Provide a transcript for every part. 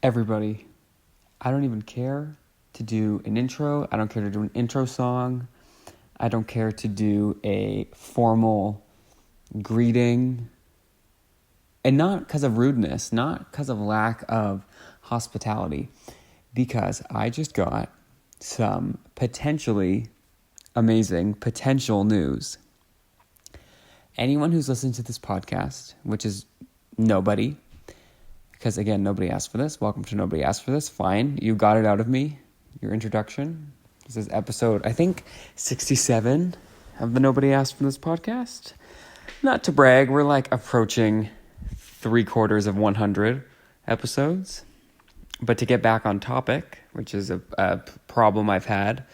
everybody, I don't even care to do an intro. I don't care to do an intro song. I don't care to do a formal greeting. And not because of rudeness, not because of lack of hospitality, because I just got some potentially amazing potential news. Anyone who's listened to this podcast, which is nobody, because again, nobody asked for this. Welcome to Nobody Asked for This. Fine, you got it out of me, your introduction. This is episode, I think, 67 of the Nobody Asked for This podcast. Not to brag, we're like approaching 3/4 of 100 episodes. But to get back on topic, which is a problem I've had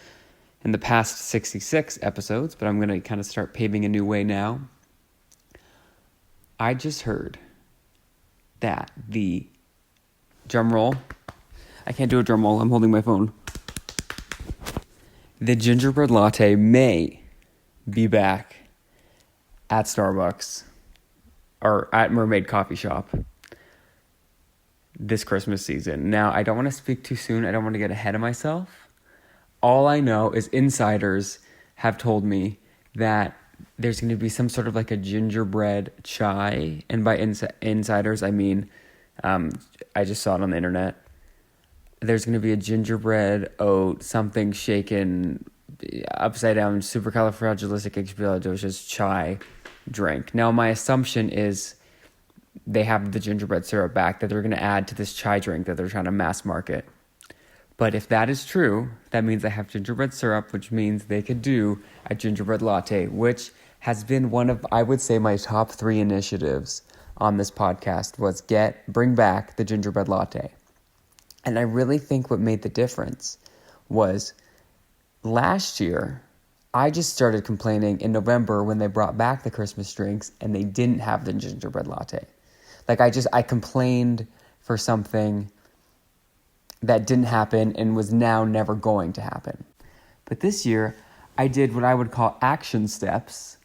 in the past 66 episodes, but I'm going to kind of start paving a new way now. I just heard that the drum roll, I can't do a drum roll, I'm holding my phone. The gingerbread latte may be back at Starbucks or at Mermaid Coffee Shop this Christmas season. Now, I don't want to speak too soon. I don't want to get ahead of myself. All I know is insiders have told me that there's going to be some sort of like a gingerbread chai. And by insiders, I mean, I just saw it on the internet. There's going to be a gingerbread oat, something shaken, upside down, supercalifragilisticexpialidocious chai drink. Now, my assumption is they have the gingerbread syrup back that they're going to add to this chai drink that they're trying to mass market. But if that is true, that means I have gingerbread syrup, which means they could do a gingerbread latte, which has been one of, I would say, my top 3 initiatives on this podcast was bring back the gingerbread latte. And I really think what made the difference was last year, I just started complaining in November when they brought back the Christmas drinks and they didn't have the gingerbread latte. Like I complained for something that didn't happen and was now never going to happen. But this year, I did what I would call action steps.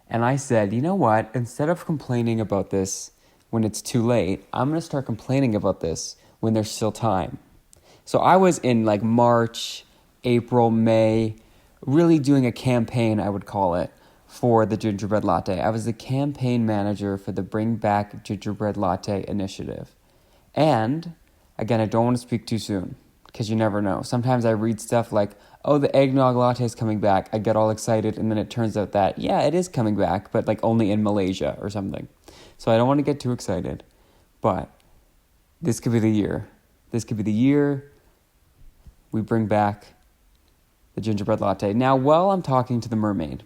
And I said, you know what? Instead of complaining about this when it's too late, I'm going to start complaining about this when there's still time. So I was in like March, April, May, really doing a campaign, I would call it, for the gingerbread latte. I was the campaign manager for the Bring Back Gingerbread Latte initiative. And again, I don't want to speak too soon because you never know. Sometimes I read stuff like, oh, the eggnog latte is coming back. I get all excited and then it turns out that, yeah, it is coming back, but like only in Malaysia or something. So I don't want to get too excited, but this could be the year. This could be the year we bring back the gingerbread latte. Now, while I'm talking to the mermaid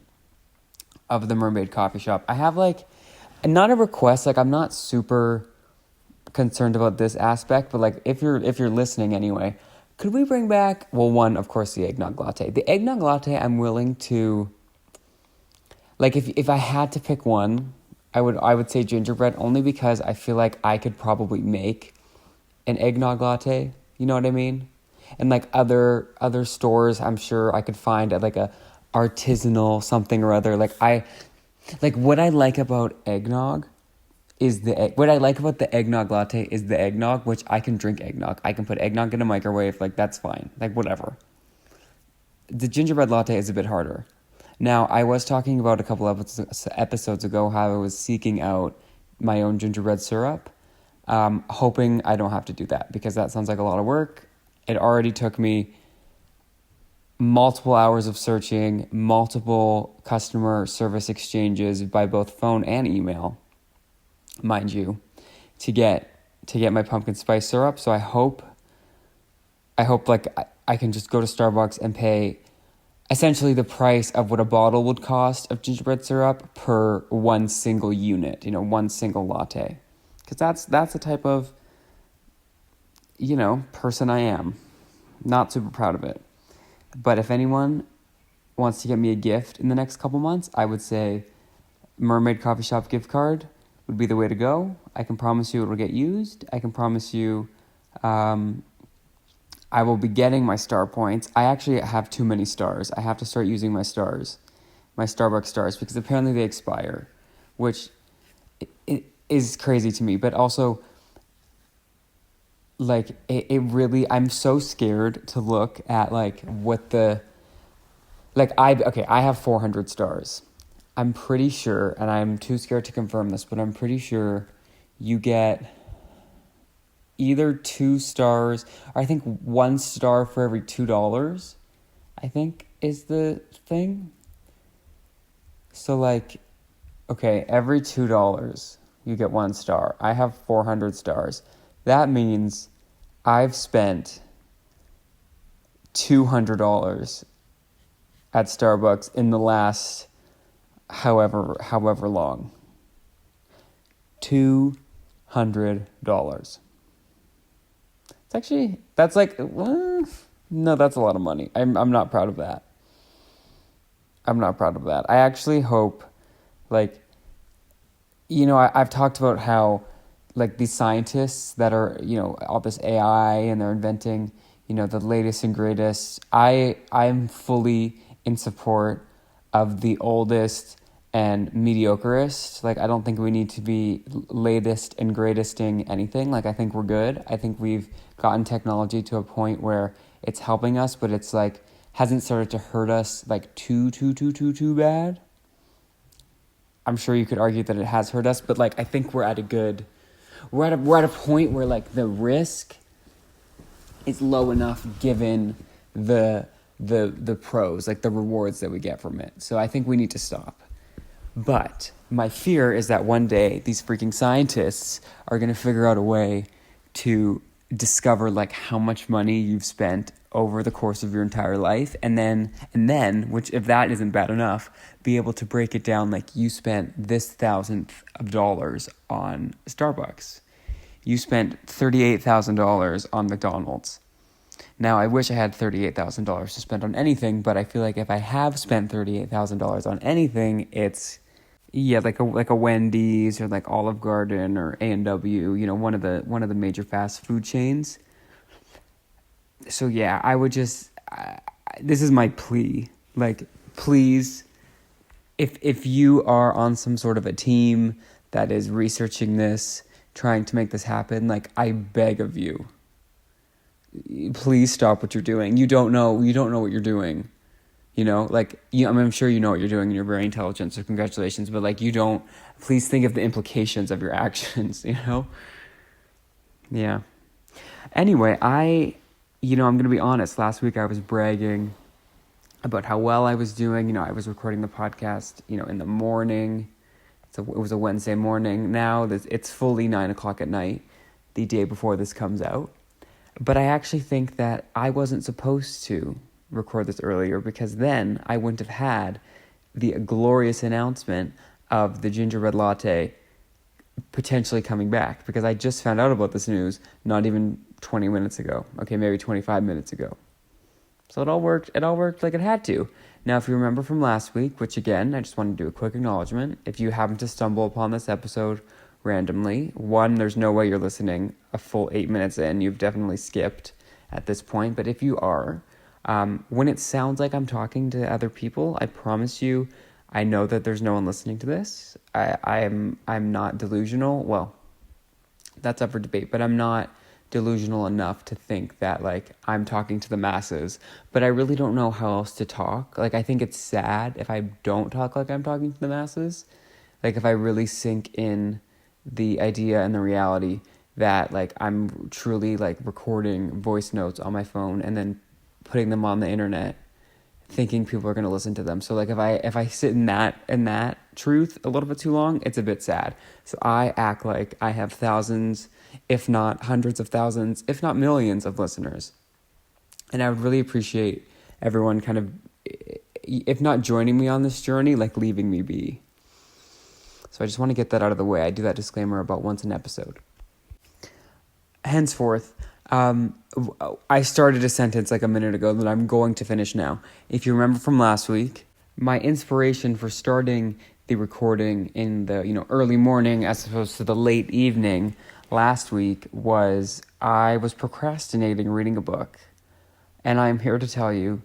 of the Mermaid Coffee Shop, I have like, not a request, like I'm not super concerned about this aspect, but like if you're listening anyway, could we bring back, well, one, of course, the eggnog latte. The eggnog latte, I'm willing to, like if I had to pick one, I would say gingerbread, only because I feel like I could probably make an eggnog latte, you know what I mean? And like other stores, I'm sure I could find at like a artisanal something or other. What I like about eggnog is what I like about the eggnog latte is the eggnog, which I can drink eggnog. I can put eggnog in a microwave, like that's fine, like whatever. The gingerbread latte is a bit harder. Now, I was talking about a couple episodes ago how I was seeking out my own gingerbread syrup, hoping I don't have to do that because that sounds like a lot of work. It already took me multiple hours of searching, multiple customer service exchanges by both phone and email, mind you, to get my pumpkin spice syrup. So I hope like I can just go to Starbucks and pay essentially the price of what a bottle would cost of gingerbread syrup per one single unit, one single latte. Because that's the type of, person I am. Not super proud of it. But if anyone wants to get me a gift in the next couple months, I would say Mermaid Coffee Shop gift card would be the way to go. I can promise you it will get used. I can promise you I will be getting my star points. I actually have too many stars. I have to start using my stars, my Starbucks stars, because apparently they expire, which it is crazy to me. But also, like it really, I'm so scared to look at like what the, like I have 400 stars. I'm pretty sure, and I'm too scared to confirm this, but I'm pretty sure you get either 2 stars, or I think 1 star for every $2, I think is the thing. So like, okay, every $2 you get 1 star. I have 400 stars. That means I've spent $200 at Starbucks in the last however long. $200. It's actually, that's like, no, that's a lot of money. I'm not proud of that. I actually hope, like, I've talked about how, like, these scientists that are, all this AI and they're inventing, the latest and greatest. I'm fully in support of the oldest and mediocreest. Like, I don't think we need to be latest and greatesting anything. Like, I think we're good. I think we've gotten technology to a point where it's helping us, but it's like hasn't started to hurt us like too bad. I'm sure you could argue that it has hurt us, but like I think we're at a point where like the risk is low enough given the pros, like the rewards that we get from it. So I think we need to stop. But my fear is that one day these freaking scientists are going to figure out a way to discover like how much money you've spent over the course of your entire life, and then, which if that isn't bad enough, be able to break it down like you spent this thousandth of dollars on Starbucks. You spent $38,000 on McDonald's. Now, I wish I had $38,000 to spend on anything, but I feel like if I have spent $38,000 on anything, it's like a Wendy's or like Olive Garden or A&W, one of the major fast food chains. So yeah, I would just this is my plea. Like, please, if you are on some sort of a team that is researching this, trying to make this happen, like, I beg of you, please stop what you're doing. You don't know what you're doing. I'm sure you know what you're doing and you're very intelligent, so congratulations, but like, please think of the implications of your actions, Yeah. Anyway, I'm going to be honest. Last week I was bragging about how well I was doing. I was recording the podcast, in the morning. It was a Wednesday morning. Now it's fully 9:00 at night, the day before this comes out. But I actually think that I wasn't supposed to record this earlier, because then I wouldn't have had the glorious announcement of the gingerbread latte potentially coming back, because I just found out about this news not even 20 minutes ago. Okay, maybe 25 minutes ago. So it all worked like it had to. Now, if you remember from last week, which again, I just want to do a quick acknowledgement. If you happen to stumble upon this episode randomly, one, there's no way you're listening a full 8 minutes in. You've definitely skipped at this point. But if you are, when it sounds like I'm talking to other people, I promise you, I know that there's no one listening to this. I'm not delusional. Well, that's up for debate, but I'm not delusional enough to think that like I'm talking to the masses, but I really don't know how else to talk. Like, I think it's sad if I don't talk like I'm talking to the masses. Like, if I really sink in the idea and the reality that like I'm truly like recording voice notes on my phone and then putting them on the internet, thinking people are going to listen to them. So like if I sit in that truth a little bit too long, it's a bit sad. So I act like I have thousands, if not hundreds of thousands, if not millions of listeners. And I would really appreciate everyone kind of, if not joining me on this journey, like leaving me be. So I just want to get that out of the way. I do that disclaimer about once an episode. Henceforth, I started a sentence like a minute ago that I'm going to finish now. If you remember from last week, my inspiration for starting the recording in the early morning as opposed to the late evening last week was I was procrastinating reading a book. And I'm here to tell you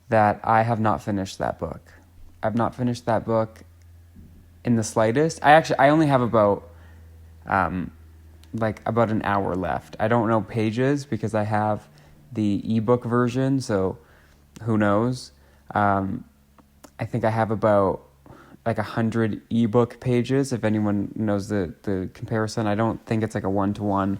that I have not finished that book. I've not finished that book in the slightest. I only have about like about an hour left. I don't know pages because I have the ebook version, so who knows? I think I have about like 100 ebook pages. If anyone knows the comparison, I don't think it's like a 1-to-1.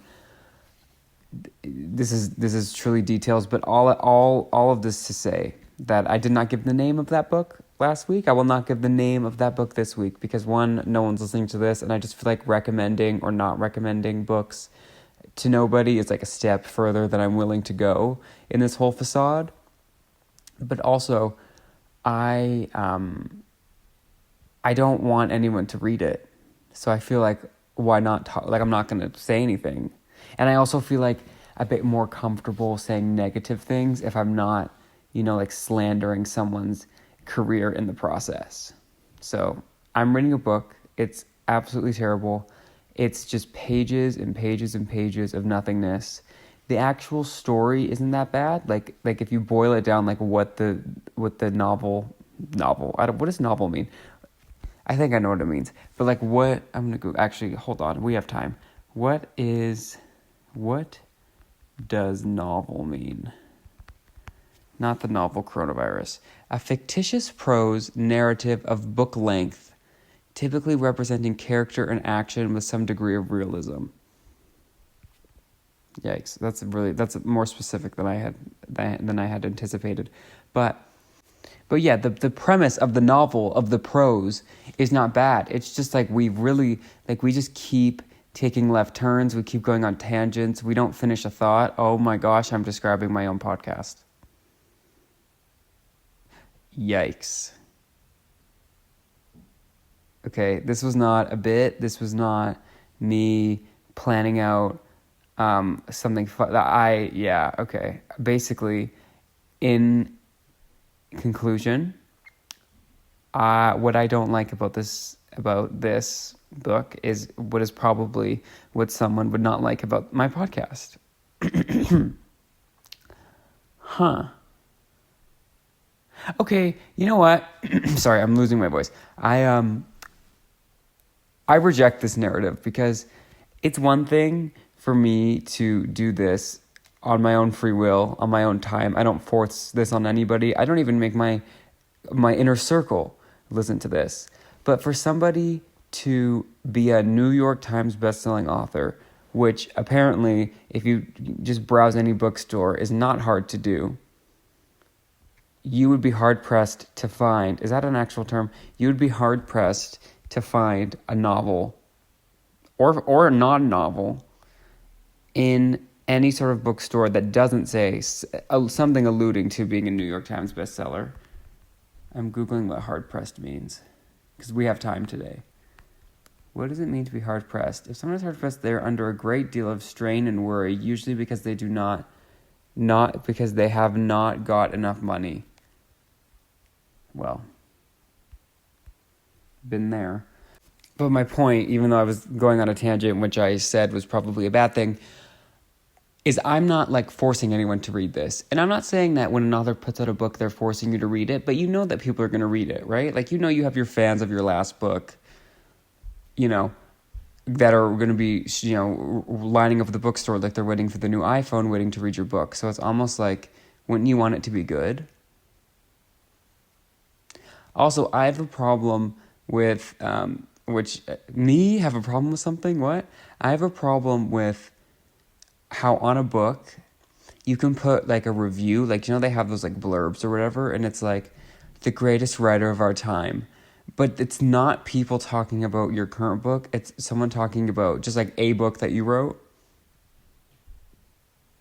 This is truly details, but all of this to say that I did not give the name of that book last week. I will not give the name of that book this week because one, no one's listening to this, and I just feel like recommending or not recommending books to nobody is like a step further than I'm willing to go in this whole facade. But also, I don't want anyone to read it, so I feel like why not talk? Like I'm not going to say anything, and I also feel like a bit more comfortable saying negative things if I'm not, like slandering someone's career in the process. So I'm reading a book. It's absolutely terrible. It's just pages and pages and pages of nothingness. The actual story isn't that bad. Like if you boil it down, like what the novel. What does novel mean? I think I know what it means. But like what I'm gonna go. Actually, hold on. We have time. What does novel mean? Not the novel coronavirus. A fictitious prose narrative of book length, typically representing character and action with some degree of realism. Yikes! That's more specific than I had anticipated, but yeah, the premise of the novel, of the prose, is not bad. It's just like we just keep taking left turns. We keep going on tangents. We don't finish a thought. Oh my gosh, I'm describing my own podcast. Yikes. Okay, this was not a bit. This was not me planning out something fun. Okay. Basically, in conclusion, what I don't like about this book is what is probably what someone would not like about my podcast. Huh. Okay, you know what? Sorry, I'm losing my voice. I reject this narrative because it's one thing for me to do this on my own free will, on my own time. I don't force this on anybody. I don't even make my inner circle listen to this. But for somebody to be a New York Times bestselling author, which apparently, if you just browse any bookstore, is not hard to do, you would be hard-pressed to find, is that an actual term? You would be hard-pressed to find a novel or a non-novel in any sort of bookstore that doesn't say something alluding to being a New York Times bestseller. I'm Googling what hard-pressed means because we have time today. What does it mean to be hard-pressed? If someone is hard-pressed, they're under a great deal of strain and worry, usually because they not because they have not got enough money. Well, been there. But my point, even though I was going on a tangent, which I said was probably a bad thing, is I'm not like forcing anyone to read this. And I'm not saying that when an author puts out a book, they're forcing you to read it, but you know that people are going to read it, right? Like, you have your fans of your last book, that are going to be, lining up at the bookstore like they're waiting for the new iPhone, waiting to read your book. So it's almost like, wouldn't you want it to be good? Also, I have a problem with, have a problem with something? What? I have a problem with how on a book you can put like a review, like, they have those like blurbs or whatever, and it's like the greatest writer of our time. But it's not people talking about your current book. It's someone talking about just like a book that you wrote.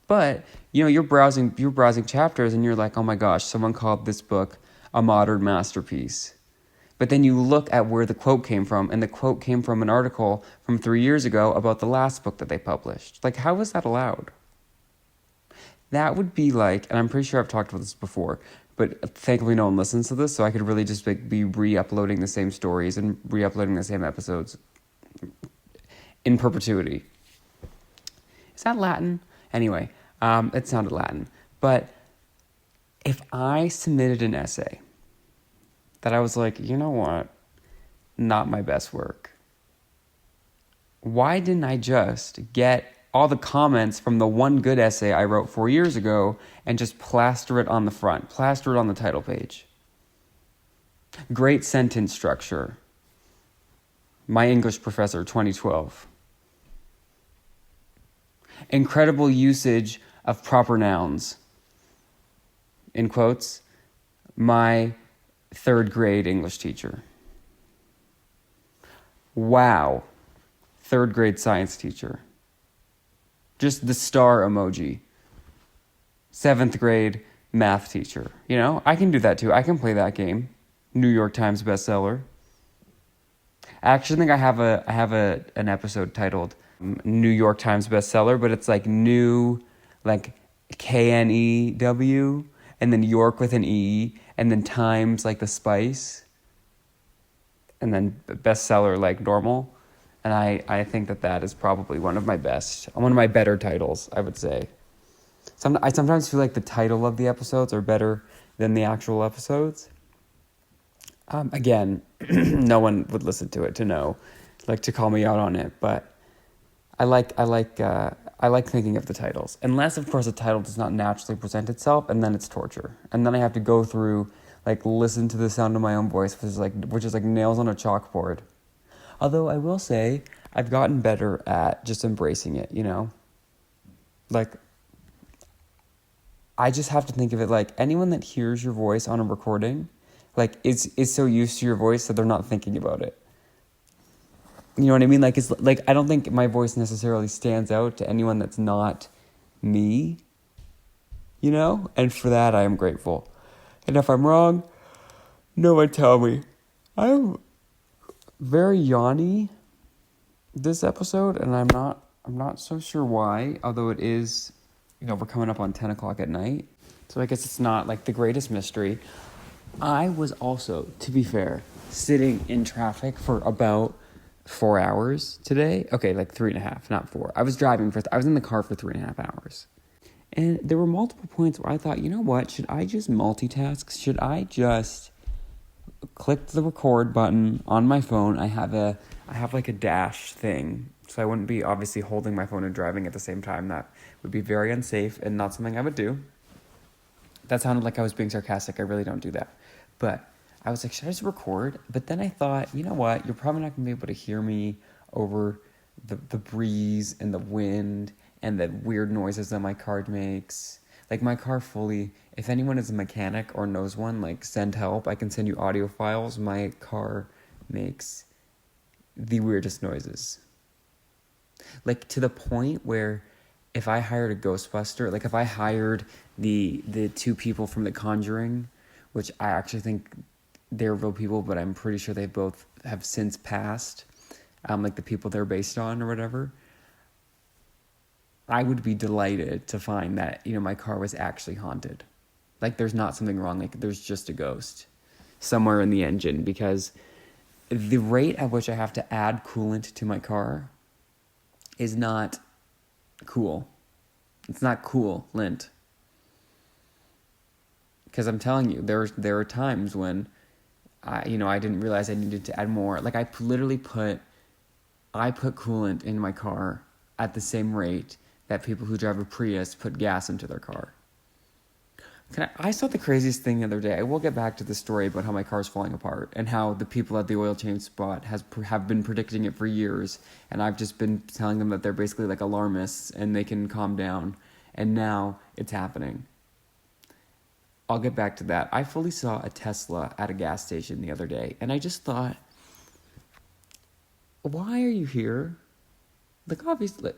But, you're browsing chapters and you're like, oh my gosh, someone called this book a modern masterpiece. But then you look at where the quote came from, and the quote came from an article from 3 years ago about the last book that they published. Like, how is that allowed? That would be like, and I'm pretty sure I've talked about this before, but thankfully no one listens to this, so I could really just be re-uploading the same stories and re-uploading the same episodes in perpetuity. Is that Latin? Anyway, it sounded Latin. But if I submitted an essay that I was like, you know what, not my best work, why didn't I just get all the comments from the one good essay I wrote 4 years ago and just plaster it on the front, plaster it on the title page? Great sentence structure. My English professor, 2012. Incredible usage of proper nouns. In quotes, my third grade English teacher. Wow, third grade science teacher. Just the star emoji. Seventh grade math teacher. You know, I can do that too. I can play that game. New York Times bestseller. I actually think I have an episode titled New York Times bestseller, but it's like new, like KNEW, and then York with an E, and then Times like the spice, and then bestseller like normal. And I think that is probably one of my better titles, I would say. I sometimes feel like the title of the episodes are better than the actual episodes. Again, no one would listen to it to know, like to call me out on it, but I like thinking of the titles. Unless, of course, the title does not naturally present itself, and then it's torture. And then I have to go through, like, listen to the sound of my own voice, which is like nails on a chalkboard. Although I will say, I've gotten better at just embracing it, you know? Like, I just have to think of it like anyone that hears your voice on a recording, like, is so used to your voice that they're not thinking about it. You know what I mean? Like, it's like, I don't think my voice necessarily stands out to anyone that's not me, you know? And for that, I am grateful. And if I'm wrong, no one tell me. I'm very yawny this episode, and I'm not so sure why, although it is, you know, we're coming up on 10 o'clock at night. So I guess it's not like the greatest mystery. I was also, to be fair, sitting in traffic for about 4 hours today. Okay, like 3.5, not 4. I was in the car for 3.5 hours. And there were multiple points where I thought, you know what, should I just multitask? Should I just click the record button on my phone? I have like a dash thing, so I wouldn't be obviously holding my phone and driving at the same time. That would be very unsafe and not something I would do. That sounded like I was being sarcastic. I really don't do that. But I was like, should I just record? But then I thought, you know what? You're probably not going to be able to hear me over the breeze and the wind and the weird noises that my car makes. Like, my car fully, if anyone is a mechanic or knows one, like, send help. I can send you audio files. My car makes the weirdest noises. Like, to the point where if I hired a Ghostbuster, like if I hired the two people from The Conjuring, which I actually think they're real people, but I'm pretty sure they both have since passed, like the people they're based on or whatever, I would be delighted to find that, you know, my car was actually haunted. Like, there's not something wrong, like there's just a ghost somewhere in the engine, because the rate at which I have to add coolant to my car is not cool. It's not cool, lint. Because I'm telling you, there are times when I didn't realize I needed to add more. Like, I put coolant in my car at the same rate that people who drive a Prius put gas into their car. I saw the craziest thing the other day. I will get back to the story about how my car's falling apart and how the people at the oil change spot have been predicting it for years, and I've just been telling them that they're basically like alarmists and they can calm down, and now it's happening. I'll get back to that. I fully saw a Tesla at a gas station the other day, and I just thought, why are you here? Like, obviously,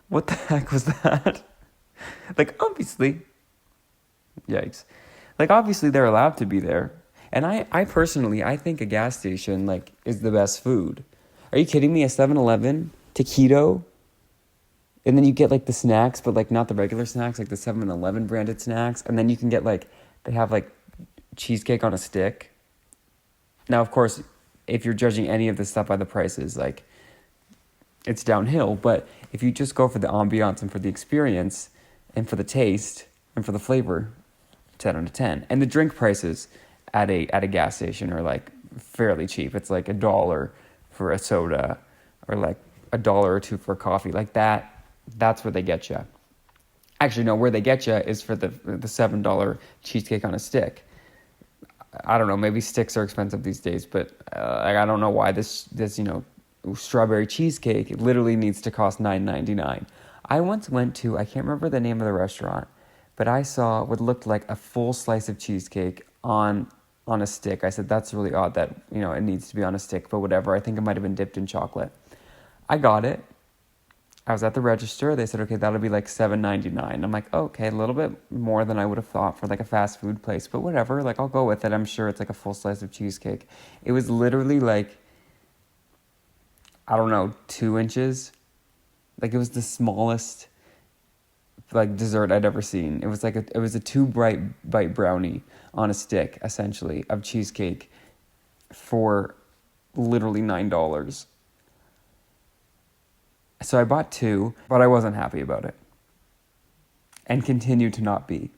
what the heck was that? Like, obviously, yikes. Like, obviously, they're allowed to be there. And I personally, I think a gas station, like, is the best food. Are you kidding me? A 7-Eleven, taquito, and then you get, like, the snacks, but, like, not the regular snacks, like the 7-Eleven branded snacks. And then you can get, like, they have, like, cheesecake on a stick. Now, of course, if you're judging any of this stuff by the prices, like, it's downhill. But if you just go for the ambiance and for the experience and for the taste and for the flavor, 10 out of 10. And the drink prices at a gas station are, like, fairly cheap. It's like $1 for a soda, or like $1 or $2 for coffee. Like that's where they get you. Actually, no, where they get you is for the $7 cheesecake on a stick. I don't know, maybe sticks are expensive these days, but I don't know why this strawberry cheesecake literally needs to cost $9.99. I once went to, I can't remember the name of the restaurant, but I saw what looked like a full slice of cheesecake on a stick. I said, that's really odd that, it needs to be on a stick, but whatever. I think it might have been dipped in chocolate. I got it. I was at the register. They said, okay, that'll be like $7.99. I'm like, okay, a little bit more than I would have thought for like a fast food place, but whatever. Like, I'll go with it. I'm sure it's like a full slice of cheesecake. It was literally like, I don't know, 2 inches. Like, it was the smallest like dessert I'd ever seen. It was like it was a 2-bite brownie on a stick, essentially, of cheesecake for literally $9. So I bought 2, but I wasn't happy about it, and continue to not be.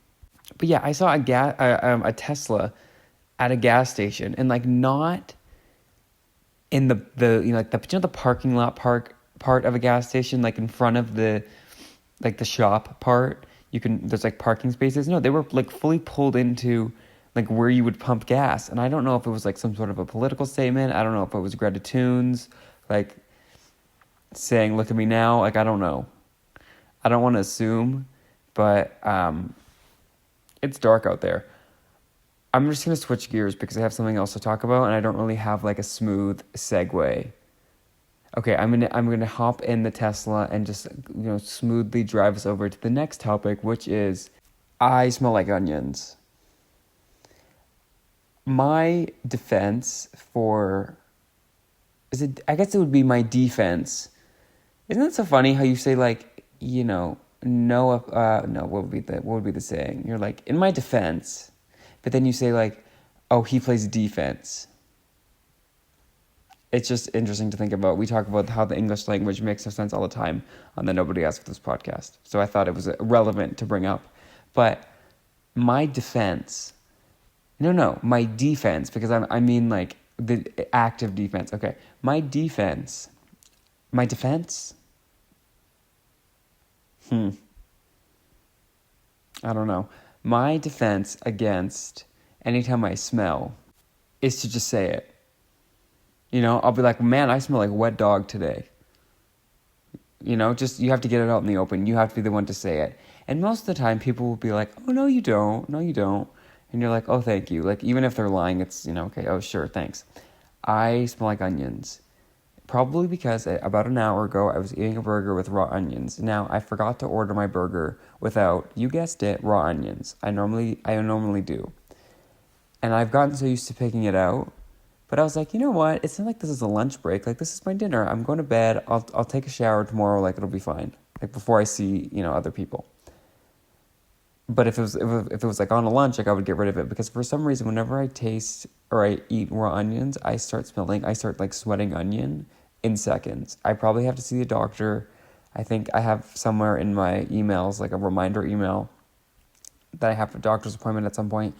But yeah, I saw a Tesla at a gas station, and like not in the the parking lot part of a gas station, like in front of the shop part. There's like parking spaces. No, they were like fully pulled into like where you would pump gas, and I don't know if it was like some sort of a political statement. I don't know if it was Greta Thunberg, like saying, look at me now. Like, I don't know. I don't want to assume, but it's dark out there. I'm just going to switch gears because I have something else to talk about, and I don't really have like a smooth segue. Okay, I'm gonna hop in the Tesla and just smoothly drive us over to the next topic, which is I smell like onions. My defense I guess it would be my defense. Isn't it so funny how you say like, no, what would be the saying? You're like, in my defense, but then you say like, oh, he plays defense. It's just interesting to think about. We talk about how the English language makes no sense all the time on the Nobody Asked For This podcast. So I thought it was relevant to bring up. But my defense, my defense, because I mean like the active defense. Okay, my defense. I don't know. My defense against anytime I smell is to just say it. I'll be like, man, I smell like wet dog today. Just, you have to get it out in the open. You have to be the one to say it. And most of the time, people will be like, oh, no, you don't. No, you don't. And you're like, oh, thank you. Like, even if they're lying, it's, okay, oh, sure, thanks. I smell like onions. Probably because about an hour ago, I was eating a burger with raw onions. Now, I forgot to order my burger without, you guessed it, raw onions. I normally do. And I've gotten so used to picking it out. But I was like, you know what? It's not like this is a lunch break. Like, this is my dinner. I'm going to bed. I'll take a shower tomorrow. Like, it'll be fine. Like, before I see, other people. But if it was like on a lunch, like, I would get rid of it. Because for some reason, whenever I taste or I eat raw onions, I start like sweating onion in seconds. I probably have to see the doctor. I think I have somewhere in my emails, like a reminder email, that I have a doctor's appointment at some point.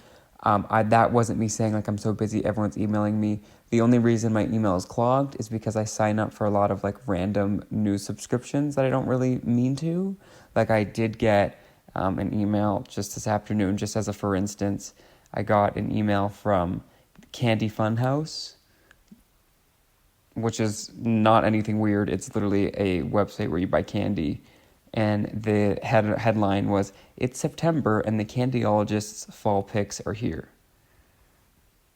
That wasn't me saying like I'm so busy, everyone's emailing me. The only reason my email is clogged is because I sign up for a lot of like random news subscriptions that I don't really mean to. Like, I did get an email just this afternoon, just as a for instance. I got an email from Candy Funhouse, which is not anything weird. It's literally a website where you buy candy. And the headline was, it's September and the Candyologists' fall picks are here.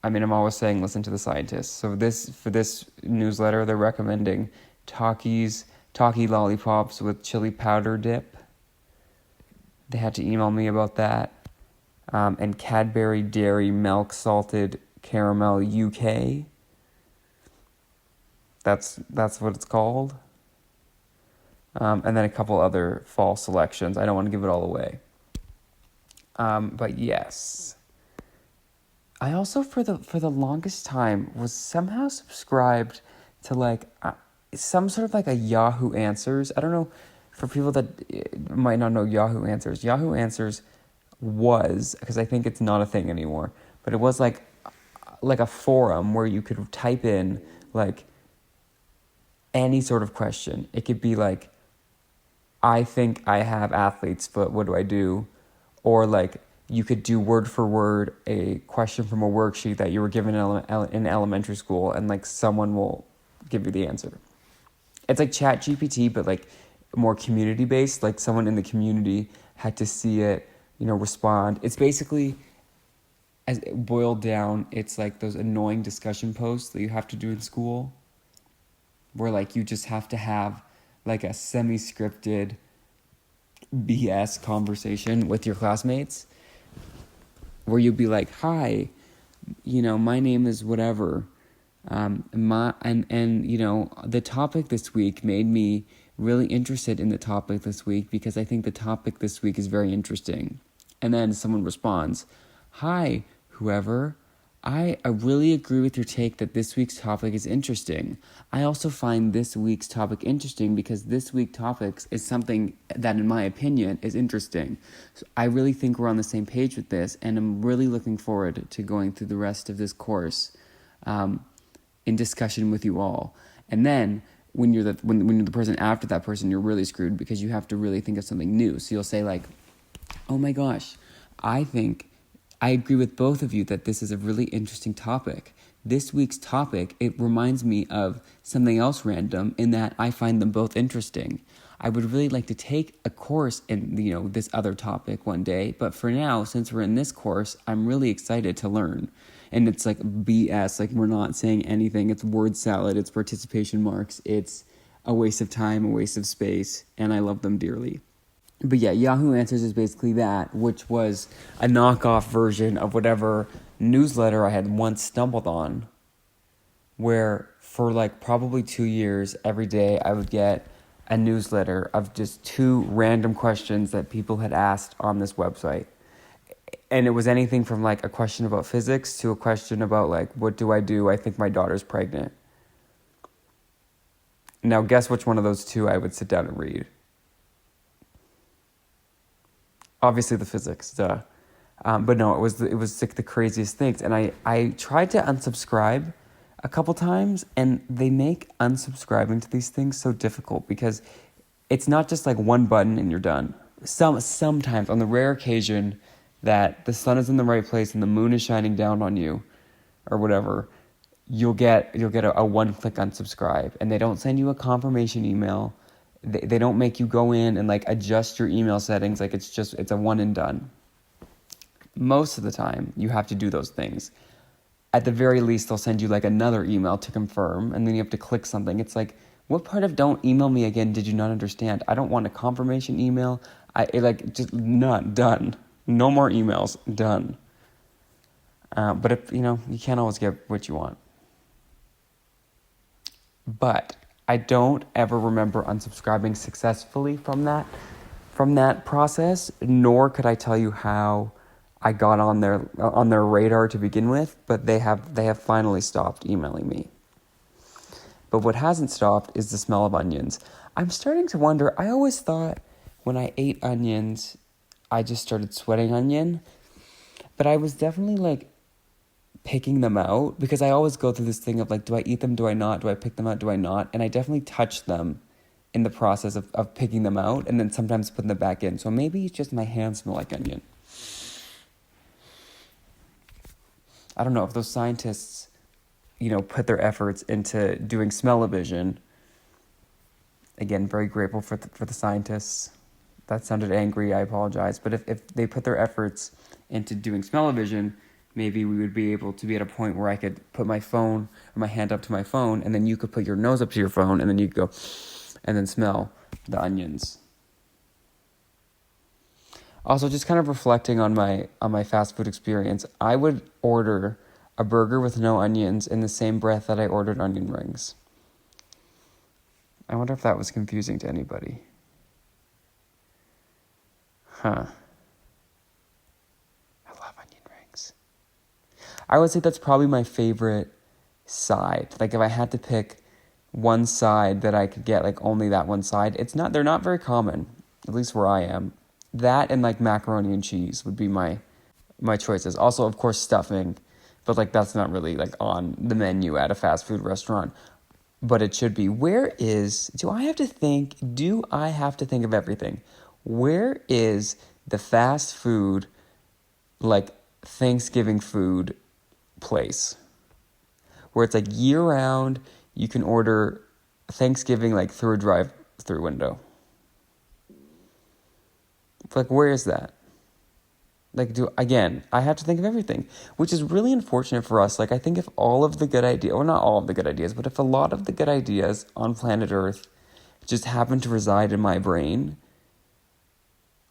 I mean, I'm always saying listen to the scientists. So for this newsletter, they're recommending Talkie lollipops with chili powder dip. They had to email me about that. And Cadbury Dairy Milk Salted Caramel UK. That's what it's called. And then a couple other fall selections. I don't want to give it all away. But yes. I also, for the longest time, was somehow subscribed to like some sort of like a Yahoo Answers. I don't know, for people that might not know Yahoo Answers. Yahoo Answers was, because I think it's not a thing anymore, but it was like a forum where you could type in like any sort of question. It could be like, I think I have athlete's foot, what do I do? Or like, you could do word for word a question from a worksheet that you were given in elementary school, and like someone will give you the answer. It's like Chat GPT, but like more community based. Like someone in the community had to see it, respond. It's basically, as it boiled down, it's like those annoying discussion posts that you have to do in school, where like you just have to have like a semi-scripted BS conversation with your classmates, where you'd be like, hi, my name is whatever, the topic this week made me really interested in the topic this week because I think the topic this week is very interesting. And then someone responds, hi, whoever, I really agree with your take that this week's topic is interesting. I also find this week's topic interesting because this week's topics is something that, in my opinion, is interesting. So I really think we're on the same page with this, and I'm really looking forward to going through the rest of this course in discussion with you all. And then when you're the person after that person, you're really screwed because you have to really think of something new. So you'll say like, oh my gosh, I agree with both of you that this is a really interesting topic. This week's topic, it reminds me of something else random in that I find them both interesting. I would really like to take a course in, this other topic one day, but for now, since we're in this course, I'm really excited to learn. And it's like BS, like we're not saying anything. It's word salad, it's participation marks, it's a waste of time, a waste of space, and I love them dearly. But yeah, Yahoo Answers is basically that, which was a knockoff version of whatever newsletter I had once stumbled on, where for like probably 2 years, every day I would get a newsletter of just 2 random questions that people had asked on this website. And it was anything from like a question about physics to a question about like, what do? I think my daughter's pregnant. Now guess which one of those 2 I would sit down and read. Obviously the physics, duh. But no, it was like the craziest things. And I tried to unsubscribe a couple times, and they make unsubscribing to these things so difficult because it's not just like one button and you're done. Sometimes, on the rare occasion that the sun is in the right place and the moon is shining down on you, or whatever, you'll get a one-click unsubscribe, and they don't send you a confirmation email. They don't make you go in and like adjust your email settings. Like it's a one and done. Most of the time you have to do those things. At the very least, they'll send you like another email to confirm, and then you have to click something. It's like, what part of don't email me again did you not understand? I don't want a confirmation email. Just not done. No more emails, done. But if, you can't always get what you want. But I don't ever remember unsubscribing successfully from that process, nor could I tell you how I got on their radar to begin with, but they have finally stopped emailing me. But what hasn't stopped is the smell of onions. I'm starting to wonder, I always thought when I ate onions, I just started sweating onion, but I was definitely like picking them out, because I always go through this thing of like, do I eat them, do I not, do I pick them out, do I not, and I definitely touch them in the process of picking them out, and then sometimes putting them back in, so maybe it's just my hands smell like onion. I don't know if those scientists, put their efforts into doing smell-o-vision. Again, very grateful for the scientists. That sounded angry, I apologize, but if they put their efforts into doing smell-o-vision, maybe we would be able to be at a point where I could put my phone or my hand up to my phone, and then you could put your nose up to your phone, and then you could go and then smell the onions. Also, just kind of reflecting on my fast food experience, I would order a burger with no onions in the same breath that I ordered onion rings. I wonder if that was confusing to anybody. Huh. I love onion rings. I would say that's probably my favorite side. Like if I had to pick one side that I could get, like only that one side, they're not very common, at least where I am. That and like macaroni and cheese would be my choices. Also, of course, stuffing, but like that's not really like on the menu at a fast food restaurant. but it should be. Do I have to think of everything? Where is the fast food, like Thanksgiving food place? Where it's like year round, you can order Thanksgiving like through a drive-through window. Like, where is that? Like, I have to think of everything, which is really unfortunate for us. Like, I think if all of the good ideas, or not all of the good ideas, but if a lot of the good ideas on planet Earth just happen to reside in my brain,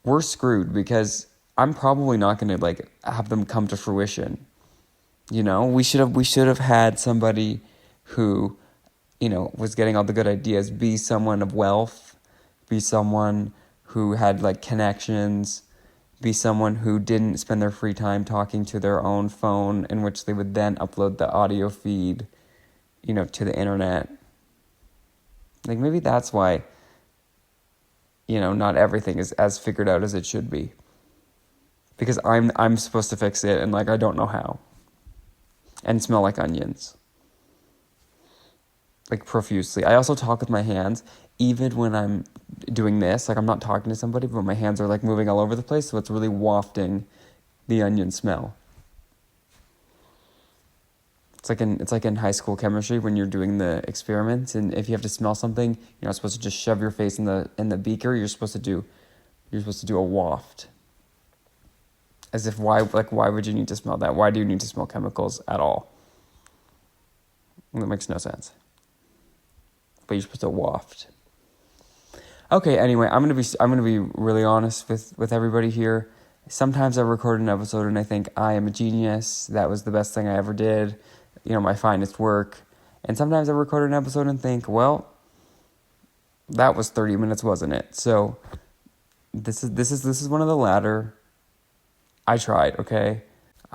we're screwed, because I'm probably not going to, like, have them come to fruition. You know, we should have had somebody who, you know, was getting all the good ideas, be someone of wealth, be someone who had, like, connections, be someone who didn't spend their free time talking to their own phone, in which they would then upload the audio feed, you know, to the internet. Like, maybe that's why, you know, not everything is as figured out as it should be. Because I'm supposed to fix it, and, like, I don't know how. And smell like onions. Like, profusely. I also talk with my hands, even when I'm doing this. Like, I'm not talking to somebody, but my hands are, like, moving all over the place, so it's really wafting the onion smell. It's like in high school chemistry when you're doing the experiments, and if you have to smell something, you're not supposed to just shove your face in the beaker. You're supposed to do a waft. As if why would you need to smell that? Why do you need to smell chemicals at all? That makes no sense. But you're supposed to waft. Okay, anyway, I'm gonna be really honest with everybody here. Sometimes I record an episode and I think I am a genius. That was the best thing I ever did. You know, my finest work. And sometimes I record an episode and think, well, that was 30 minutes, wasn't it? So this is one of the latter. I tried, okay?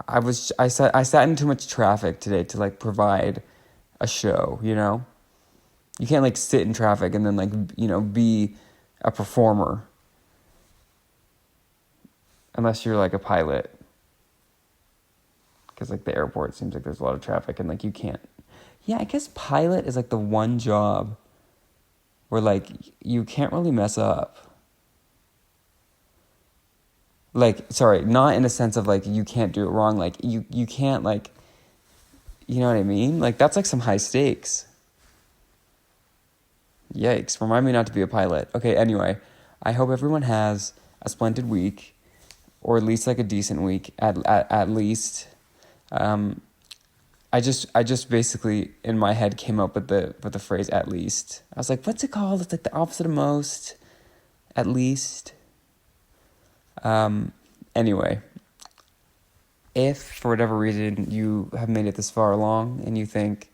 I sat in too much traffic today to, like, provide a show, you know? You can't, like, sit in traffic and then, like, you know, be a performer. Unless you're, like, a pilot. Because, like, the airport seems like there's a lot of traffic and, like, you can't. Yeah, I guess pilot is, like, the one job where, like, you can't really mess up. Like, sorry, not in a sense of, like, you can't do it wrong. Like, you can't, like, you know what I mean? Like, that's, like, some high stakes. Yikes, remind me not to be a pilot. Okay, anyway, I hope everyone has a splendid week, or at least, like, a decent week, at least. I just basically, in my head, came up with the phrase, at least. I was like, what's it called? It's, like, the opposite of most. At least. Anyway, if for whatever reason you have made it this far along and you think,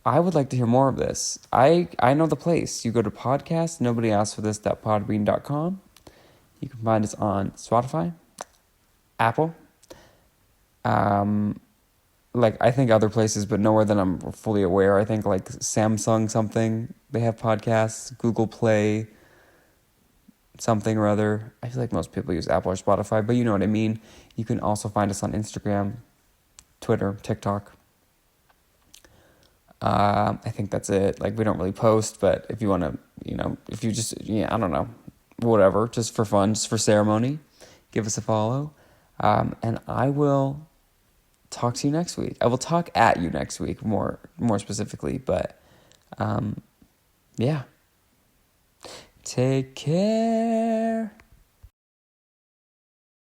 I would like to hear more of this, I know the place. You go to podcast, nobodyaskedforthis.podbean.com. You can find us on Spotify, Apple, like, I think other places, but nowhere that I'm fully aware. I think, like, Samsung something, they have podcasts, Google Play, something or other. I feel like most people use Apple or Spotify, but you know what I mean. You can also find us on Instagram, Twitter, TikTok. I think that's it. Like, we don't really post, but if you want to, you know, if you just, yeah, I don't know, whatever, just for fun, just for ceremony, give us a follow. And I will talk to you next week. I will talk at you next week, more specifically, but, yeah. Take care.